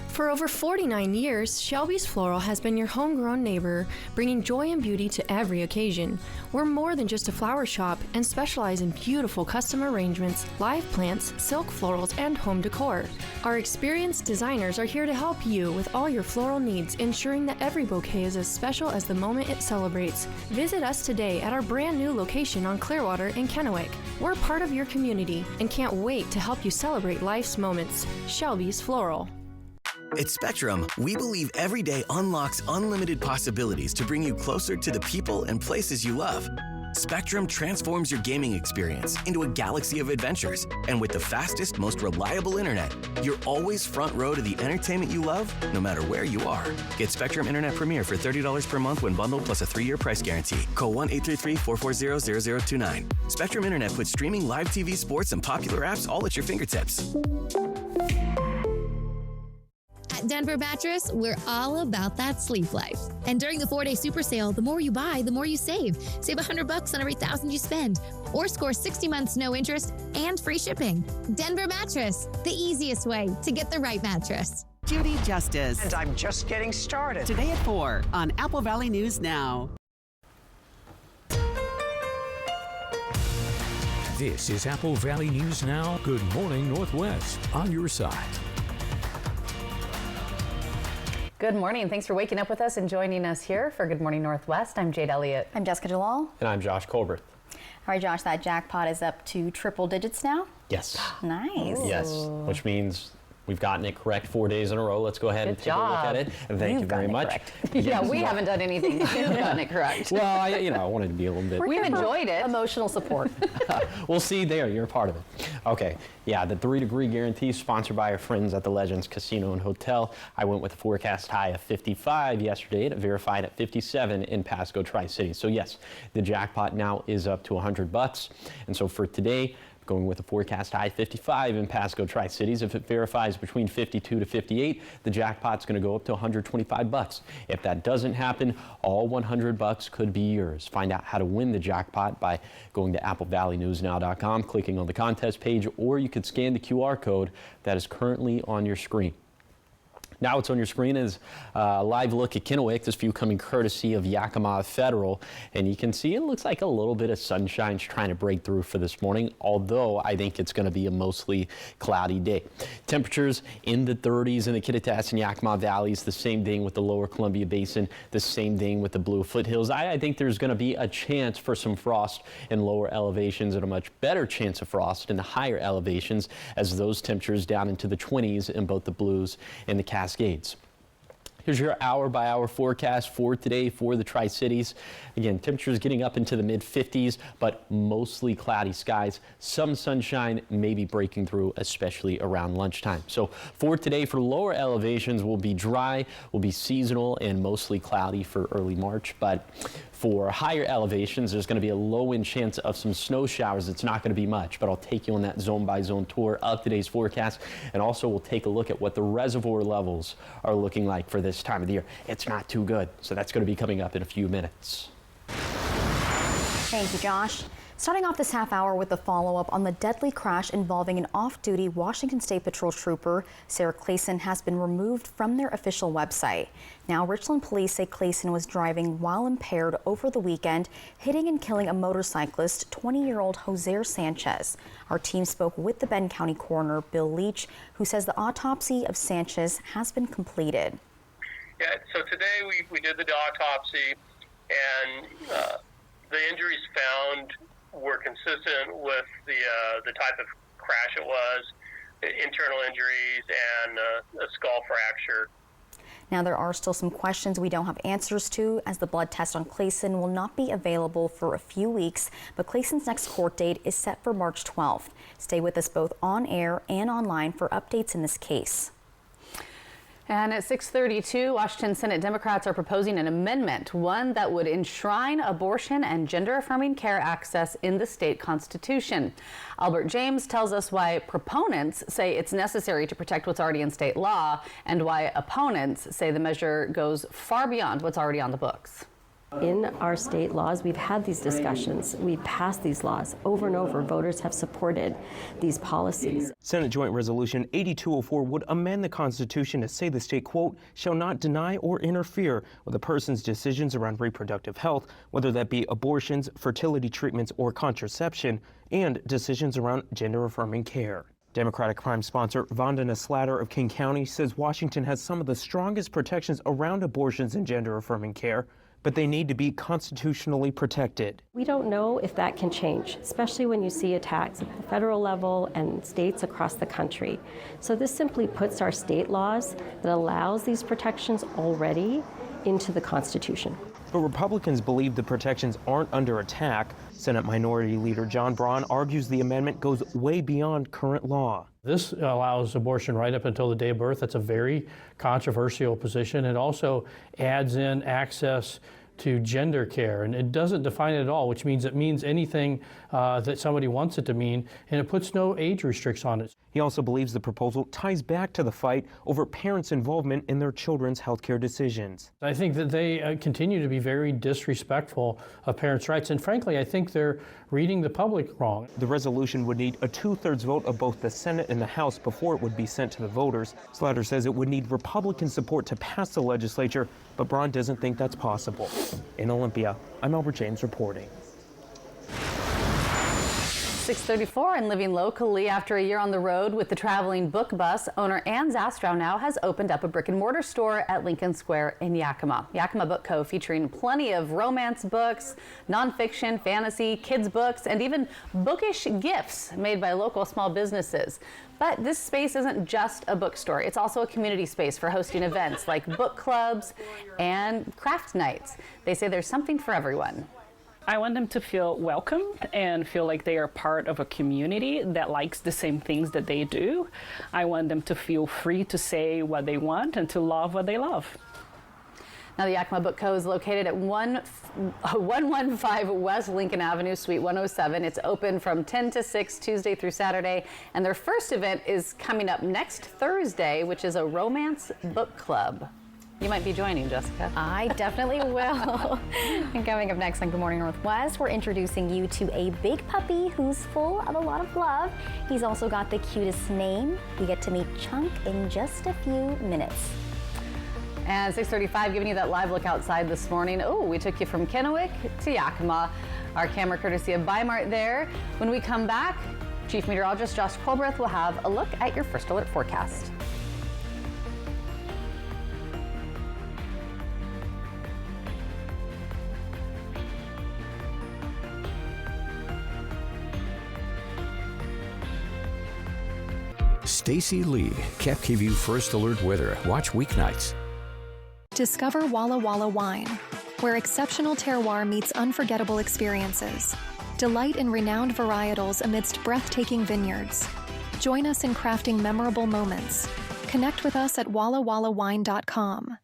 For over 49 years, Shelby's Floral has been your homegrown neighbor, bringing joy and beauty to every occasion. We're more than just a flower shop and specialize in beautiful custom arrangements, live plants, silk florals, and home decor. Our experienced designers are here to help you with all your floral needs, ensuring that every bouquet is as special as the moment it celebrates. Visit us today at our brand new location on Clearwater in Kennewick. We're part of your community and can't wait to help you celebrate life's moments. Shelby's Floral. At Spectrum, we believe every day unlocks unlimited possibilities to bring you closer to the people and places you love. Spectrum transforms your gaming experience into a galaxy of adventures. And with the fastest, most reliable internet, you're always front row to the entertainment you love, no matter where you are. Get Spectrum Internet Premier for $30 per month when bundled plus a 3-year price guarantee. Call 1-833-440-0029. Spectrum Internet puts streaming live TV, sports, and popular apps all at your fingertips. At Denver Mattress, we're all about that sleep life. And during the 4-day super sale, the more you buy, the more you save. Save $100 on every $1,000 you spend. Or score 60 months no interest and free shipping. Denver Mattress, the easiest way to get the right mattress. Judy Justice. And I'm just getting started. Today at 4 on Apple Valley News Now. This is Apple Valley News Now. Good morning, Northwest. On your side. Good morning. Thanks for waking up with us and joining us here for Good Morning Northwest. I'm Jade Elliott. I'm Jessica Jalal. And I'm Josh Colbert. All right, Josh, that jackpot is up to triple digits now? Yes. Nice. Yes, which means we've gotten it correct 4 days in a row. Let's go ahead and take a look at it. And thank you very much. Yeah, we haven't done anything. You've gotten it correct. Well, I wanted to be a little bit. We've enjoyed it. Emotional support. We'll see there. You're a part of it. Okay. Yeah, the 3-degree guarantee sponsored by our friends at the Legends Casino and Hotel. I went with a forecast high of 55 yesterday. It verified at 57 in Pasco Tri-City. So yes, the jackpot now is up to $100. And so for today, going with a forecast high 55 in Pasco Tri-Cities. If it verifies between 52 to 58, the jackpot's going to go up to $125. If that doesn't happen, all $100 could be yours. Find out how to win the jackpot by going to applevalleynewsnow.com, clicking on the contest page, or you could scan the QR code that is currently on your screen. Now what's on your screen is a live look at Kennewick, this view coming courtesy of Yakima Federal. And you can see it looks like a little bit of sunshine's trying to break through for this morning, although I think it's going to be a mostly cloudy day. Temperatures in the 30s in the Kittitas and Yakima Valleys, the same thing with the lower Columbia Basin, the same thing with the Blue Foothills. I think there's going to be a chance for some frost in lower elevations and a much better chance of frost in the higher elevations as those temperatures down into the 20s in both the Blues and the Cascades. Here's your hour-by-hour forecast for today for the Tri-Cities. Again, temperatures getting up into the mid-50s, but mostly cloudy skies. Some sunshine maybe breaking through, especially around lunchtime. So for today, for lower elevations, will be dry, will be seasonal, and mostly cloudy for early March. But for higher elevations, there's going to be a low-end chance of some snow showers. It's not going to be much, but I'll take you on that zone-by-zone tour of today's forecast. And also, we'll take a look at what the reservoir levels are looking like for this time of the year. It's not too good, so that's going to be coming up in a few minutes. Thank you, Josh. Starting off this half hour with a follow-up on the deadly crash involving an off-duty Washington State Patrol trooper. Sarah Clayson has been removed from their official website. Now, Richland police say Clayson was driving while impaired over the weekend, hitting and killing a motorcyclist, 20-year-old Jose Sanchez. Our team spoke with the Benton County coroner, Bill Leach, who says the autopsy of Sanchez has been completed. Yeah, so today we did the autopsy, and the injuries found were consistent with the type of crash it was, internal injuries and a skull fracture. Now, there are still some questions we don't have answers to, as the blood test on Clayson will not be available for a few weeks, but Clayson's next court date is set for March 12th. Stay with us both on air and online for updates in this case. And at 6:32, Washington Senate Democrats are proposing an amendment, one that would enshrine abortion and gender-affirming care access in the state constitution. Albert James tells us why proponents say it's necessary to protect what's already in state law and why opponents say the measure goes far beyond what's already on the books. In our state laws, we've had these discussions. We've passed these laws over and over. Voters have supported these policies. Senate Joint Resolution 8204 would amend the Constitution to say the state, quote, shall not deny or interfere with a person's decisions around reproductive health, whether that be abortions, fertility treatments, or contraception, and decisions around gender-affirming care. Democratic Prime sponsor Vandana Slatter of King County says Washington has some of the strongest protections around abortions and gender-affirming care, but they need to be constitutionally protected. We don't know if that can change, especially when you see attacks at the federal level and states across the country. So this simply puts our state laws that allows these protections already into the Constitution. But Republicans believe the protections aren't under attack. Senate Minority Leader John Braun argues the amendment goes way beyond current law. This allows abortion right up until the day of birth. That's a very controversial position. It also adds in access to gender care, and it doesn't define it at all, which means it means anything that somebody wants it to mean, and it puts no age restrictions on it. He also believes the proposal ties back to the fight over parents' involvement in their children's healthcare decisions. I think that they continue to be very disrespectful of parents' rights, and frankly, I think they're reading the public wrong. The resolution would need a 2/3 vote of both the Senate and the House before it would be sent to the voters. Slatter says it would need Republican support to pass the legislature, but Braun doesn't think that's possible. In Olympia, I'm Albert James reporting. 6:34 and living locally. After a year on the road with the traveling book bus, owner Ann Zastrow now has opened up a brick and mortar store at Lincoln Square in Yakima. Yakima Book Co. featuring plenty of romance books, nonfiction, fantasy, kids books, and even bookish gifts made by local small businesses. But this space isn't just a bookstore. It's also a community space for hosting events like book clubs and craft nights. They say there's something for everyone. I want them to feel welcomed and feel like they are part of a community that likes the same things that they do. I want them to feel free to say what they want and to love what they love. Now, the Yakima Book Co. is located at 115 West Lincoln Avenue, Suite 107. It's open from 10 to 6 Tuesday through Saturday, and their first event is coming up next Thursday, which is a romance book club. You might be joining, Jessica. I definitely will. And coming up next on Good Morning Northwest, we're introducing you to a big puppy who's full of a lot of love. He's also got the cutest name. We get to meet Chunk in just a few minutes. And 6:35, giving you that live look outside this morning. Oh, we took you from Kennewick to Yakima. Our camera courtesy of Bi-Mart there. When we come back, Chief Meteorologist Josh Colbreth will have a look at your First Alert forecast. Stacy Lee, KEPKView First Alert Weather. Watch weeknights. Discover Walla Walla Wine, where exceptional terroir meets unforgettable experiences. Delight in renowned varietals amidst breathtaking vineyards. Join us in crafting memorable moments. Connect with us at wallawallawine.com.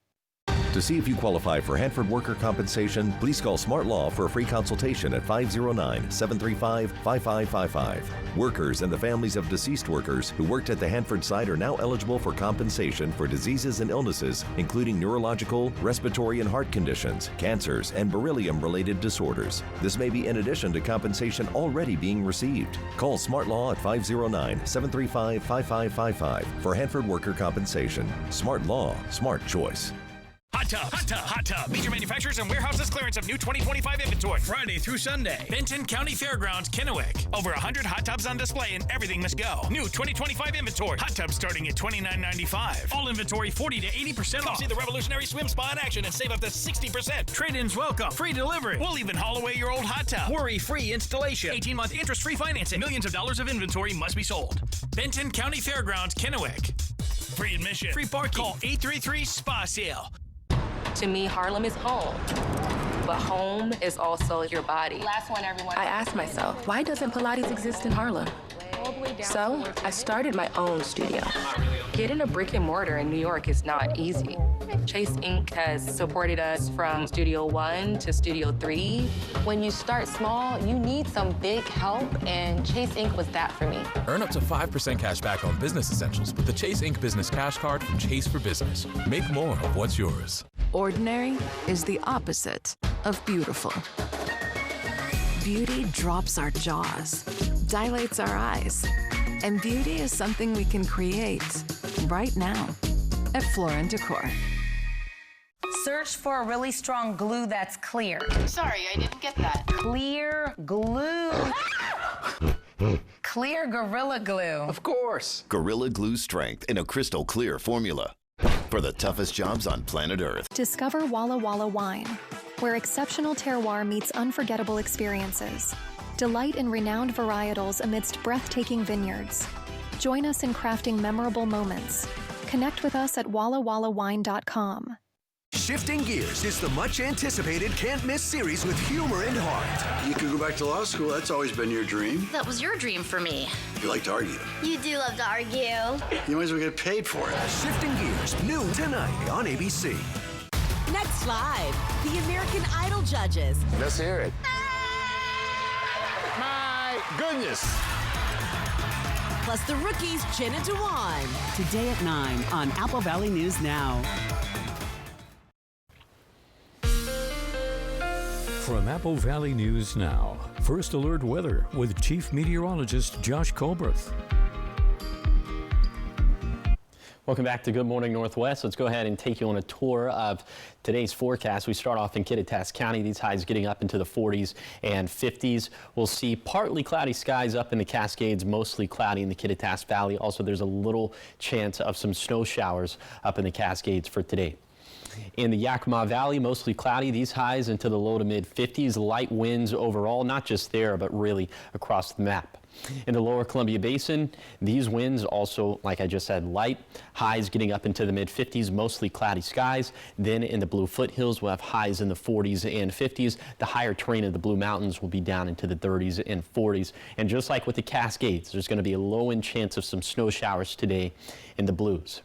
To see if you qualify for Hanford worker compensation, please call Smart Law for a free consultation at 509-735-5555. Workers and the families of deceased workers who worked at the Hanford site are now eligible for compensation for diseases and illnesses, including neurological, respiratory and heart conditions, cancers, and beryllium-related disorders. This may be in addition to compensation already being received. Call Smart Law at 509-735-5555 for Hanford worker compensation. Smart Law, smart choice. Hot Tub, Hot Tub, Hot Tub. Major manufacturers and warehouses clearance of new 2025 inventory. Friday through Sunday. Benton County Fairgrounds, Kennewick. Over 100 hot tubs on display and everything must go. New 2025 inventory. Hot tubs starting at $29.95. All inventory 40 to 80% off. See the revolutionary swim spa in action and save up to 60%. Trade-ins welcome. Free delivery. We'll even haul away your old hot tub. Worry-free installation. 18-month interest-free financing. Millions of dollars of inventory must be sold. Benton County Fairgrounds, Kennewick. Free admission. Free parking. Call 833-SPA-SALE. To me, Harlem is home, but home is also your body. Last one, everyone. I asked myself, why doesn't Pilates exist in Harlem? So I started my own studio. Getting a brick and mortar in New York is not easy. Chase Inc. has supported us from Studio 1 to Studio 3. When you start small, you need some big help, and Chase Inc. was that for me. Earn up to 5% cash back on business essentials with the Chase Inc. Business Cash Card from Chase for Business. Make more of what's yours. Ordinary is the opposite of beautiful. Beauty drops our jaws, dilates our eyes, and beauty is something we can create right now at Floor & Decor. Search for a really strong glue that's clear. Sorry, I didn't get that. Clear glue. Clear Gorilla Glue. Of course. Gorilla Glue strength in a crystal clear formula for the toughest jobs on planet Earth. Discover Walla Walla Wine, where exceptional terroir meets unforgettable experiences. Delight in renowned varietals amidst breathtaking vineyards. Join us in crafting memorable moments. Connect with us at wallawallawine.com. Shifting Gears is the much-anticipated can't-miss series with humor and heart. You could go back to law school. That's always been your dream. That was your dream for me. You like to argue. You do love to argue. You might as well get paid for it. Shifting Gears, noon tonight on ABC. Next Live, the American Idol judges. Let's hear it. My goodness. Plus the rookies, Jen and Dewan. Today at 9 on Apple Valley News Now. From Apple Valley News Now, First Alert Weather with Chief Meteorologist Josh Colbert. Welcome back to Good Morning Northwest. Let's go ahead and take you on a tour of today's forecast. We start off in Kittitas County. These highs getting up into the 40s and 50s. We'll see partly cloudy skies up in the Cascades, mostly cloudy in the Kittitas Valley. Also, there's a little chance of some snow showers up in the Cascades for today. In the Yakima Valley, mostly cloudy. These highs into the low to mid 50s. Light winds overall, not just there, but really across the map. In the lower Columbia Basin, these winds also, like I just said, light. Highs getting up into the mid 50s, mostly cloudy skies. Then in the Blue Foothills, we'll have highs in the 40s and 50s. The higher terrain of the Blue Mountains will be down into the 30s and 40s. And just like with the Cascades, there's going to be a low-end chance of some snow showers today in the Blues.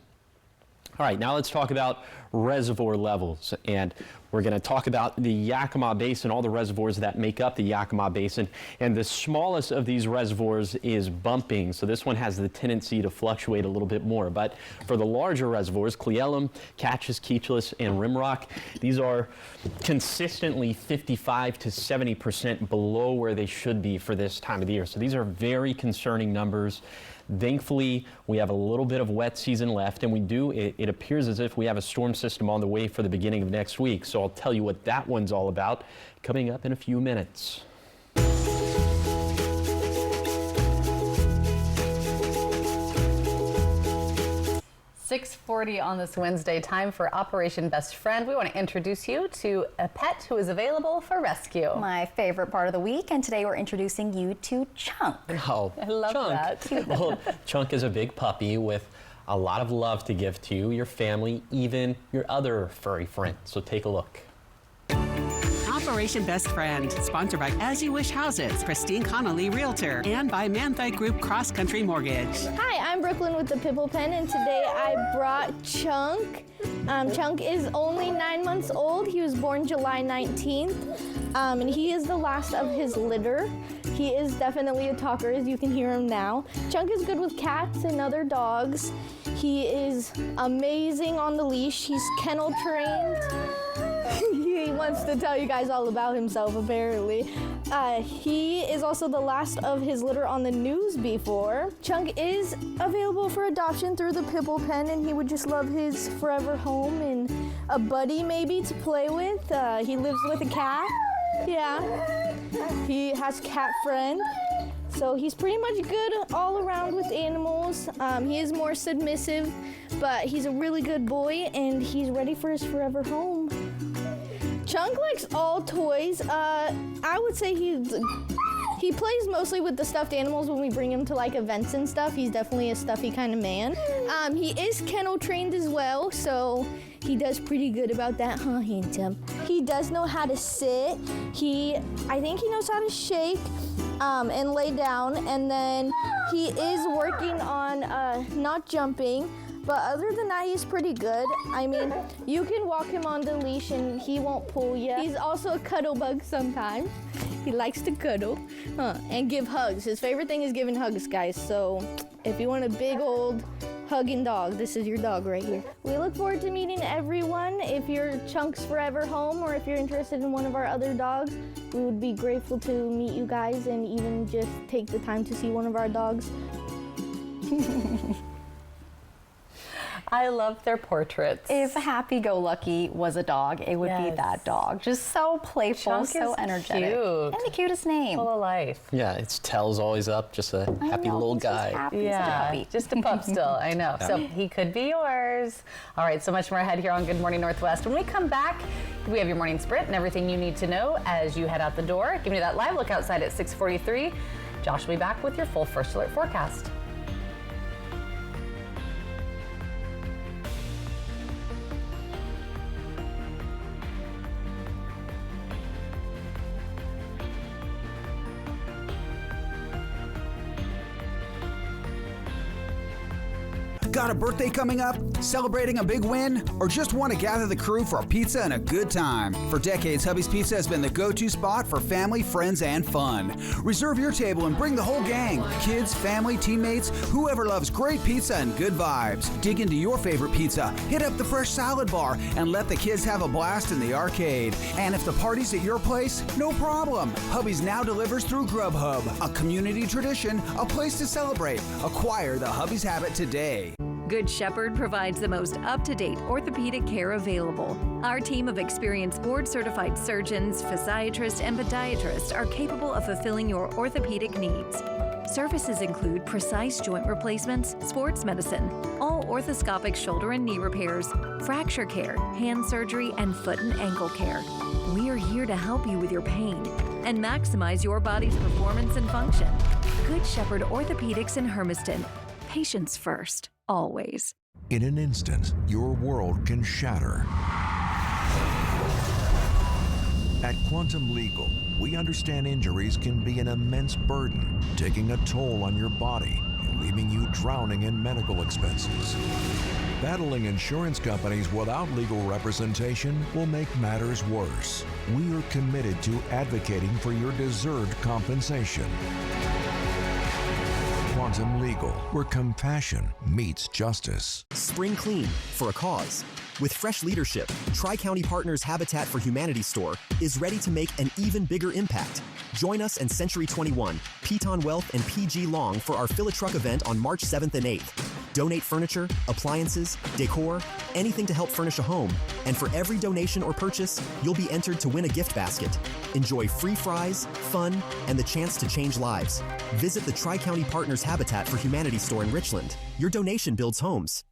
All right, now let's talk about reservoir levels, and we're going to talk about the Yakima Basin, all the reservoirs that make up the Yakima Basin, and the smallest of these reservoirs is Bumping, so this one has the tendency to fluctuate a little bit more. But for the larger reservoirs, Cle Elum, Catchis, Keechless, and Rimrock, these are consistently 55 to 70% below where they should be for this time of the year. So these are very concerning numbers. Thankfully, we have a little bit of wet season left, and it appears as if we have a storm system on the way for the beginning of next week. So I'll tell you what that one's all about coming up in a few minutes. 6:40 on this Wednesday, time for Operation Best Friend. We want to introduce you to a pet who is available for rescue. My favorite part of the week, and today we're introducing you to Chunk. Oh, I love Chunk. that. Well, Chunk is a big puppy with a lot of love to give to you, your family, even your other furry friends. So take a look. Operation Best Friend, sponsored by As You Wish Houses, Christine Connolly Realtor, and by Manthite Group Cross Country Mortgage. Hi, I'm Brooklyn with the Pibble Pen, and today I brought Chunk. Chunk is only 9 months old. He was born July 19th, and he is the last of his litter. He is definitely a talker, as you can hear him now. Chunk is good with cats and other dogs. He is amazing on the leash. He's kennel trained. He wants to tell you guys all about himself, apparently. He is also the last of his litter on the news before. Chunk is available for adoption through the Pibble Pen, and he would just love his forever home and a buddy maybe to play with. He lives with a cat. Yeah. He has a cat friend. So he's pretty much good all around with animals. He is more submissive, but he's a really good boy, and he's ready for his forever home. Chunk likes all toys. I would say he plays mostly with the stuffed animals when we bring him to like events and stuff. He's definitely a stuffy kind of man. He is kennel trained as well, so he does pretty good about that, huh, Handsome? He does know how to sit. I think he knows how to shake and lay down, and then he is working on not jumping. But other than that, he's pretty good. I mean, you can walk him on the leash and he won't pull you. He's also a cuddle bug sometimes. He likes to cuddle and give hugs. His favorite thing is giving hugs, guys. So if you want a big old hugging dog, this is your dog right here. We look forward to meeting everyone. If you're Chunk's forever home, or if you're interested in one of our other dogs, we would be grateful to meet you guys and even just take the time to see one of our dogs. I love their portraits. If Happy-Go-Lucky was a dog, it would be that dog. Just so playful, Chunk so is energetic. Cute. And the cutest name. Full of life. Yeah, it's Tell's always up, just a happy little guy. Just a pup still, I know. So he could be yours. All right, so much more ahead here on Good Morning Northwest. When we come back, we have your morning sprint and everything you need to know as you head out the door. Giving you that live look outside at 6:43. Josh will be back with your full First Alert forecast. Got a birthday coming up? Celebrating a big win? Or just want to gather the crew for a pizza and a good time? For decades, Hubby's Pizza has been the go-to spot for family, friends, and fun. Reserve your table and bring the whole gang. Kids, family, teammates, whoever loves great pizza and good vibes. Dig into your favorite pizza, hit up the fresh salad bar, and let the kids have a blast in the arcade. And if the party's at your place, no problem. Hubby's now delivers through Grubhub, a community tradition, a place to celebrate. Acquire the Hubby's habit today. Good Shepherd provides the most up-to-date orthopedic care available. Our team of experienced board-certified surgeons, physiatrists, and podiatrists are capable of fulfilling your orthopedic needs. Services include precise joint replacements, sports medicine, all orthoscopic shoulder and knee repairs, fracture care, hand surgery, and foot and ankle care. We are here to help you with your pain and maximize your body's performance and function. Good Shepherd Orthopedics in Hermiston. Patients first, always. In an instant, your world can shatter. At Quantum Legal, we understand injuries can be an immense burden, taking a toll on your body and leaving you drowning in medical expenses. Battling insurance companies without legal representation will make matters worse. We are committed to advocating for your deserved compensation. Quantum Legal, where compassion meets justice. Spring clean for a cause. With fresh leadership, Tri-County Partners Habitat for Humanity store is ready to make an even bigger impact. Join us and Century 21, Piton Wealth, and PG Long for our Fill a Truck event on March 7th and 8th. Donate furniture, appliances, decor, anything to help furnish a home. And for every donation or purchase, you'll be entered to win a gift basket. Enjoy free fries, fun, and the chance to change lives. Visit the Tri-County Partners Habitat for Humanity store in Richland. Your donation builds homes.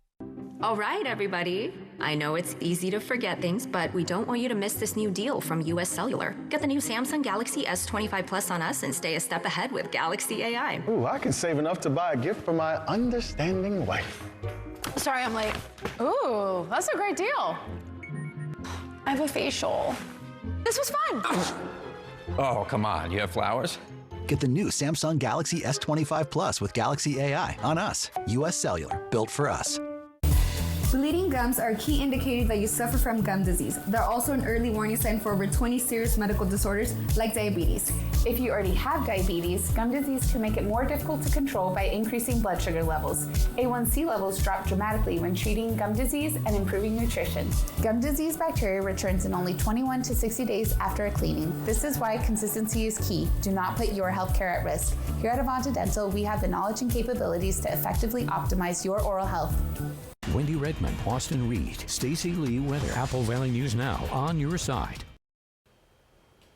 All right, everybody. I know it's easy to forget things, but we don't want you to miss this new deal from US Cellular. Get the new Samsung Galaxy S25 Plus on us and stay a step ahead with Galaxy AI. Ooh, I can save enough to buy a gift for my understanding wife. Sorry, I'm late. Ooh, that's a great deal. I have a facial. This was fun. Oh, come on. You have flowers? Get the new Samsung Galaxy S25 Plus with Galaxy AI on us. US Cellular, built for us. Bleeding gums are a key indicator that you suffer from gum disease. They're also an early warning sign for over 20 serious medical disorders like diabetes. If you already have diabetes, gum disease can make it more difficult to control by increasing blood sugar levels. A1C levels drop dramatically when treating gum disease and improving nutrition. Gum disease bacteria returns in only 21 to 60 days after a cleaning. This is why consistency is key. Do not put your healthcare at risk. Here at Avanta Dental, we have the knowledge and capabilities to effectively optimize your oral health. Wendy Redmond, Austin Reed, Stacy Lee Weather, Apple Valley News Now, on your side.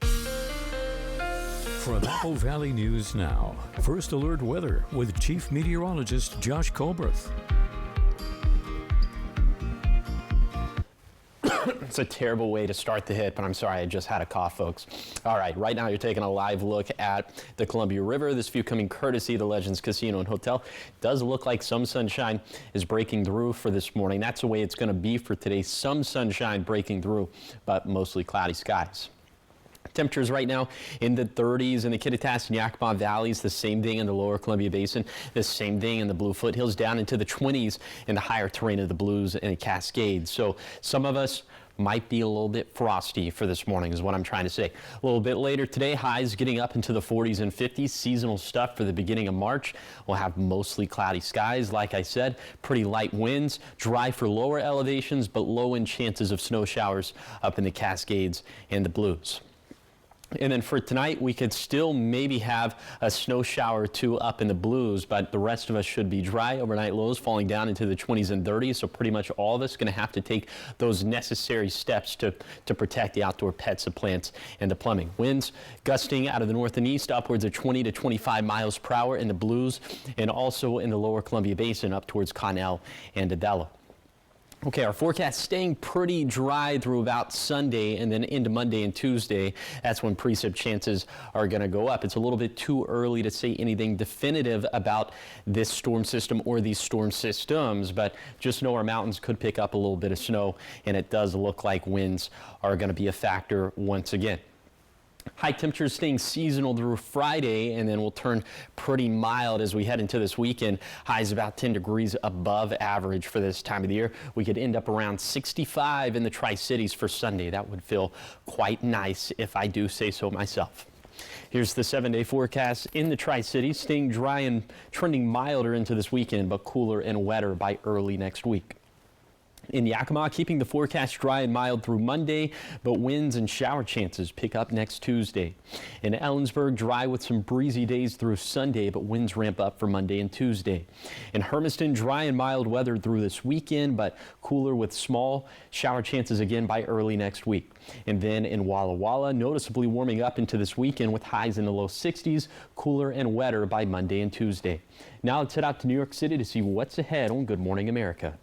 From Apple Valley News Now, First Alert Weather with Chief Meteorologist Josh Colbert. It's a terrible way to start the hit, but I'm sorry, I just had a cough, folks. All right, right now you're taking a live look at the Columbia River. This view coming courtesy of the Legends Casino and Hotel. Does look like some sunshine is breaking through for this morning. That's the way it's going to be for today. Some sunshine breaking through, but mostly cloudy skies. Temperatures right now in the 30s in the Kittitas and Yakima Valleys, the same thing in the lower Columbia Basin, the same thing in the Blue Foothills, down into the 20s in the higher terrain of the Blues and Cascades. So some of us might be a little bit frosty for this morning is what I'm trying to say. A little bit later today, highs getting up into the 40s and 50s. Seasonal stuff for the beginning of March. We'll have mostly cloudy skies. Like I said, pretty light winds, dry for lower elevations, but low in chances of snow showers up in the Cascades and the Blues. And then for tonight, we could still maybe have a snow shower or two up in the Blues, but the rest of us should be dry. Overnight lows falling down into the 20s and 30s, so pretty much all of us going to have to take those necessary steps to protect the outdoor pets, the plants, and the plumbing. Winds gusting out of the north and east upwards of 20 to 25 miles per hour in the Blues, and also in the lower Columbia Basin up towards Connell and Adela. Okay, our forecast staying pretty dry through about Sunday and then into Monday and Tuesday. That's when precip chances are going to go up. It's a little bit too early to say anything definitive about this storm system or these storm systems, but just know our mountains could pick up a little bit of snow, and it does look like winds are going to be a factor once again. High temperatures staying seasonal through Friday, and then will turn pretty mild as we head into this weekend. Highs about 10 degrees above average for this time of the year. We could end up around 65 in the Tri-Cities for Sunday. That would feel quite nice if I do say so myself. Here's the 7-day forecast in the Tri-Cities, staying dry and trending milder into this weekend, but cooler and wetter by early next week. In Yakima, keeping the forecast dry and mild through Monday, but winds and shower chances pick up next Tuesday. In Ellensburg, dry with some breezy days through Sunday, but winds ramp up for Monday and Tuesday. In Hermiston, dry and mild weather through this weekend, but cooler with small shower chances again by early next week. And then in Walla Walla, noticeably warming up into this weekend with highs in the low 60s, cooler and wetter by Monday and Tuesday. Now let's head out to New York City to see what's ahead on Good Morning America.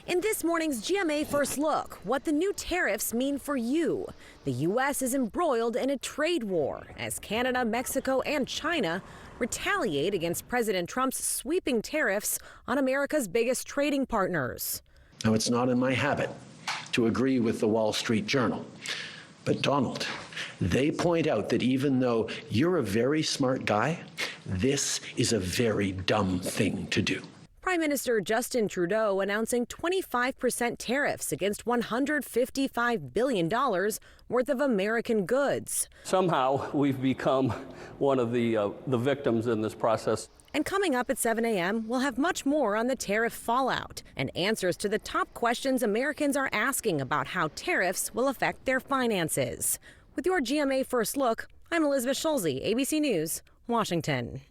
In this morning's GMA First Look, what the new tariffs mean for you. The U.S. is embroiled in a trade war as Canada, Mexico, and China retaliate against President Trump's sweeping tariffs on America's biggest trading partners. Now, it's not in my habit to agree with the Wall Street Journal, but Donald, they point out that even though you're a very smart guy, this is a very dumb thing to do. Prime Minister Justin Trudeau announcing 25% tariffs against $155 billion worth of American goods. Somehow we've become one of the victims in this process. And coming up at 7 a.m., we'll have much more on the tariff fallout and answers to the top questions Americans are asking about how tariffs will affect their finances. With your GMA First Look, I'm Elizabeth Schulze, ABC News, Washington.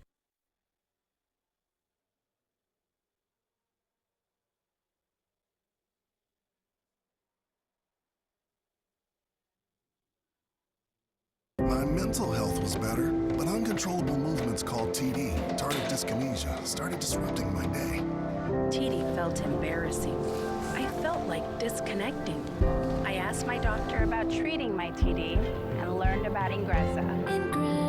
My mental health was better, but uncontrollable movements called TD, tardive dyskinesia, started disrupting my day. TD felt embarrassing. I felt like disconnecting. I asked my doctor about treating my TD and learned about Ingrezza.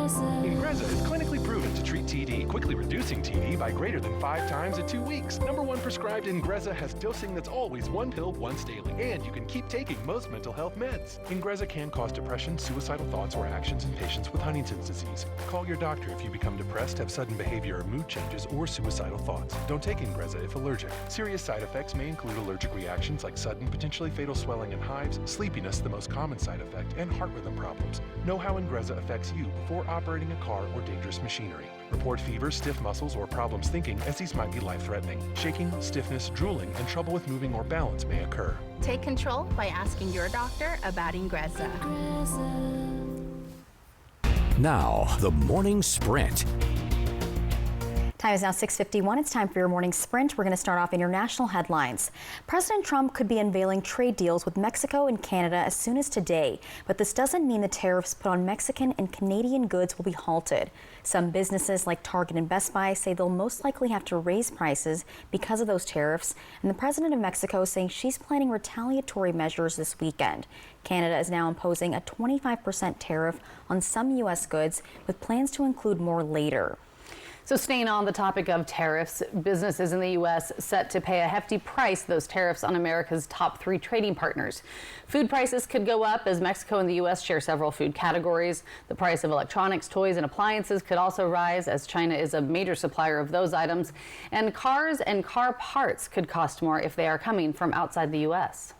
Ingrezza is clinically proven to treat TD, quickly reducing TD by greater than 5 times in 2 weeks. #1 prescribed Ingrezza has dosing that's always 1 pill once daily, and you can keep taking most mental health meds. Ingrezza can cause depression, suicidal thoughts, or actions in patients with Huntington's disease. Call your doctor if you become depressed, have sudden behavior or mood changes, or suicidal thoughts. Don't take Ingrezza if allergic. Serious side effects may include allergic reactions like sudden, potentially fatal swelling and hives, sleepiness, the most common side effect, and heart rhythm problems. Know how Ingrezza affects you before operating a car or dangerous machinery. Report fever, stiff muscles, or problems thinking, as these might be life-threatening. Shaking, stiffness, drooling, and trouble with moving or balance may occur. Take control by asking your doctor about Ingrezza. Now, the morning sprint. Time is now 6:51. It's time for your morning sprint. We're going to start off international headlines. President Trump could be unveiling trade deals with Mexico and Canada as soon as today, but this doesn't mean the tariffs put on Mexican and Canadian goods will be halted. Some businesses like Target and Best Buy say they'll most likely have to raise prices because of those tariffs, and the president of Mexico is saying she's planning retaliatory measures this weekend. Canada is now imposing a 25% tariff on some U.S. goods, with plans to include more later. So staying on the topic of tariffs, businesses in the U.S. set to pay a hefty price for those tariffs on America's top 3 trading partners. Food prices could go up as Mexico and the U.S. share several food categories. The price of electronics, toys, and appliances could also rise as China is a major supplier of those items. And cars and car parts could cost more if they are coming from outside the U.S.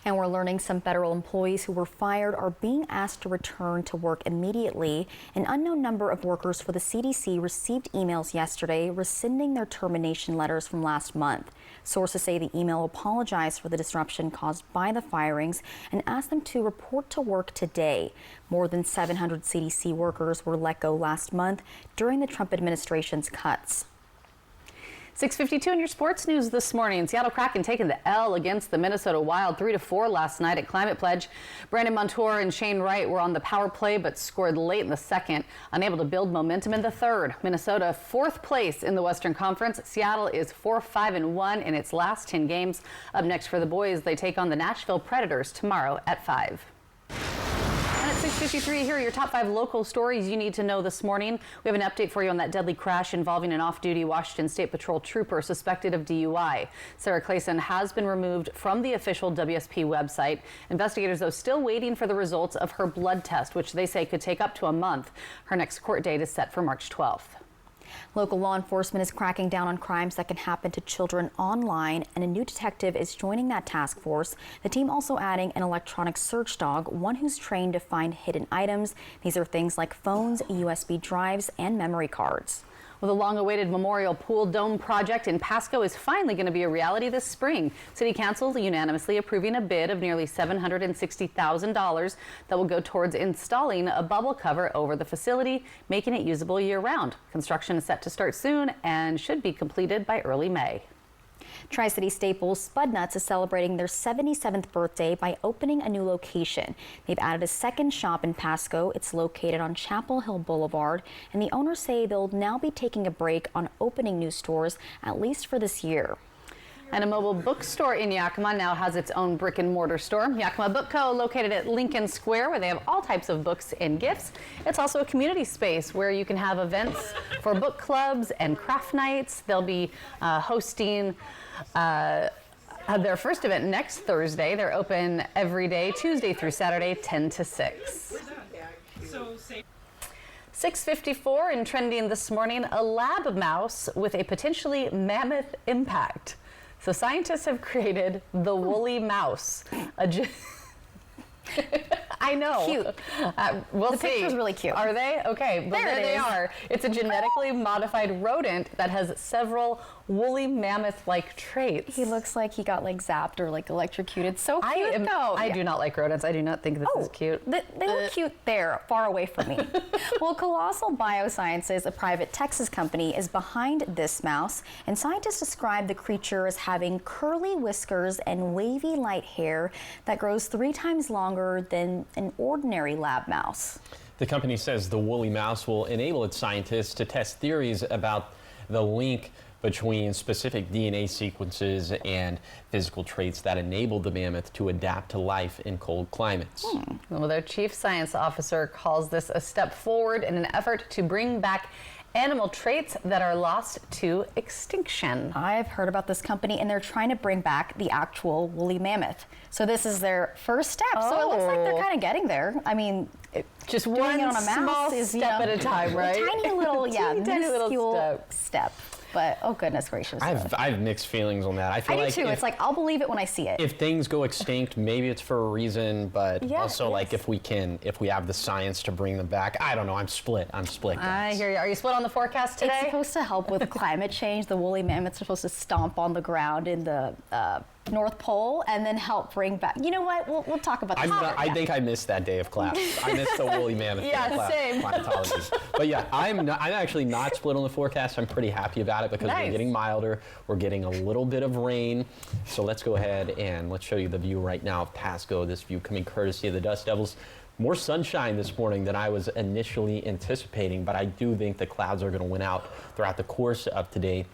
And we're learning some federal employees who were fired are being asked to return to work immediately. An unknown number of workers for the CDC received emails yesterday rescinding their termination letters from last month. Sources say the email apologized for the disruption caused by the firings and asked them to report to work today. More than 700 CDC workers were let go last month during the Trump administration's cuts. 6:52 in your sports news this morning. Seattle Kraken taking the L against the Minnesota Wild 3-4 last night at Climate Pledge. Brandon Montour and Shane Wright were on the power play but scored late in the second, unable to build momentum in the third. Minnesota 4th place in the Western Conference. Seattle is 4-5-1 in its last 10 games. Up next for the boys, they take on the Nashville Predators tomorrow at 5. And at 6:53. 6:53, here are your top 5 local stories you need to know this morning. We have an update for you on that deadly crash involving an off-duty Washington State Patrol trooper suspected of DUI. Sarah Clayson has been removed from the official WSP website. Investigators, though, still waiting for the results of her blood test, which they say could take up to a month. Her next court date is set for March 12th. Local law enforcement is cracking down on crimes that can happen to children online, and a new detective is joining that task force. The team also adding an electronic search dog, one who's trained to find hidden items. These are things like phones, USB drives, and memory cards. Well, the long-awaited Memorial Pool Dome project in Pasco is finally going to be a reality this spring. City Council unanimously approving a bid of nearly $760,000 that will go towards installing a bubble cover over the facility, making it usable year-round. Construction is set to start soon and should be completed by early May. Tri-City Staples Spud Nuts is celebrating their 77th birthday by opening a new location. They've added a second shop in Pasco. It's located on Chapel Hill Boulevard, and the owners say they'll now be taking a break on opening new stores, at least for this year. And a mobile bookstore in Yakima now has its own brick and mortar store. Yakima Book Co. located at Lincoln Square, where they have all types of books and gifts. It's also a community space where you can have events for book clubs and craft nights. They'll be hosting their first event next Thursday. They're open every day, Tuesday through Saturday, 10 to 6. 6:54 and trending this morning, a lab mouse with a potentially mammoth impact. So scientists have created the woolly mouse. I know. Cute. We'll the see. picture's really cute. Are they? Okay, but there they are. It's a genetically modified rodent that has several woolly mammoth-like traits. He looks like he got like zapped or like electrocuted. So cute though. I do not like rodents. I do not think this is cute. They look cute there, far away from me. Well, Colossal Biosciences, a private Texas company, is behind this mouse, and scientists describe the creature as having curly whiskers and wavy light hair that grows 3 times longer than an ordinary lab mouse. The company says the woolly mouse will enable its scientists to test theories about the link between specific DNA sequences and physical traits that enable the mammoth to adapt to life in cold climates. Well, their chief science officer calls this a step forward in an effort to bring back animal traits that are lost to extinction. I've heard about this company, and they're trying to bring back the actual woolly mammoth. So this is their first step. So it looks like they're kind of getting there. I mean, just doing one it on a mouse small is, step at a time, right? A tiny little, tiny little minuscule step. But oh goodness gracious. I have mixed feelings on that. I feel I do like too. It's like I'll believe it when I see it. If things go extinct, maybe it's for a reason, but also like if we have the science to bring them back. I don't know. I'm split. Guys. I hear you. Are you split on the forecast today? It's supposed to help with climate change. The woolly mammoths are supposed to stomp on the ground in the North Pole and then help bring back. You know what? We'll talk about that. I think I missed that day of class. I missed the woolly mammoth day of class. Same. Climatology. But yeah, I'm actually not split on the forecast. I'm pretty happy about it because we're getting milder. We're getting a little bit of rain. So let's go ahead and let's show you the view right now of Pasco. This view coming courtesy of the Dust Devils. More sunshine this morning than I was initially anticipating, but I do think the clouds are going to win out throughout the course of today.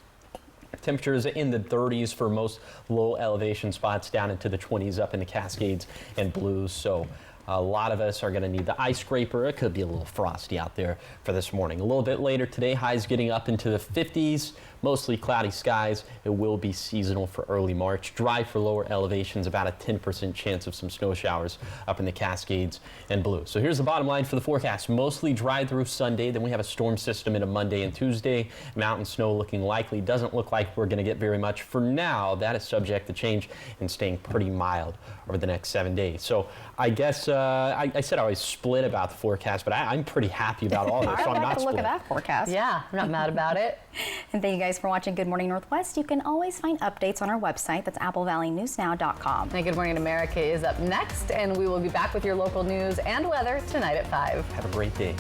Temperatures in the 30s for most low elevation spots, down into the 20s up in the Cascades and Blues. So a lot of us are going to need the ice scraper. It could be a little frosty out there for this morning. A little bit later today, highs getting up into the 50s. Mostly cloudy skies. It will be seasonal for early March. Dry for lower elevations, about a 10% chance of some snow showers up in the Cascades and Blues. So here's the bottom line for the forecast. Mostly dry through Sunday. Then we have a storm system into Monday and Tuesday. Mountain snow looking likely. Doesn't look like we're going to get very much. For now, that is subject to change and staying pretty mild over the next 7 days. So I guess I said I was split about the forecast, but I'm pretty happy about all this. So I'm not split. Look at that forecast. Yeah, I'm not mad about it. And thank you guys for watching Good Morning Northwest. You can always find updates on our website. That's applevalleyNewsNow.com. And Good Morning America is up next, and we will be back with your local news and weather tonight at 5. Have a great day.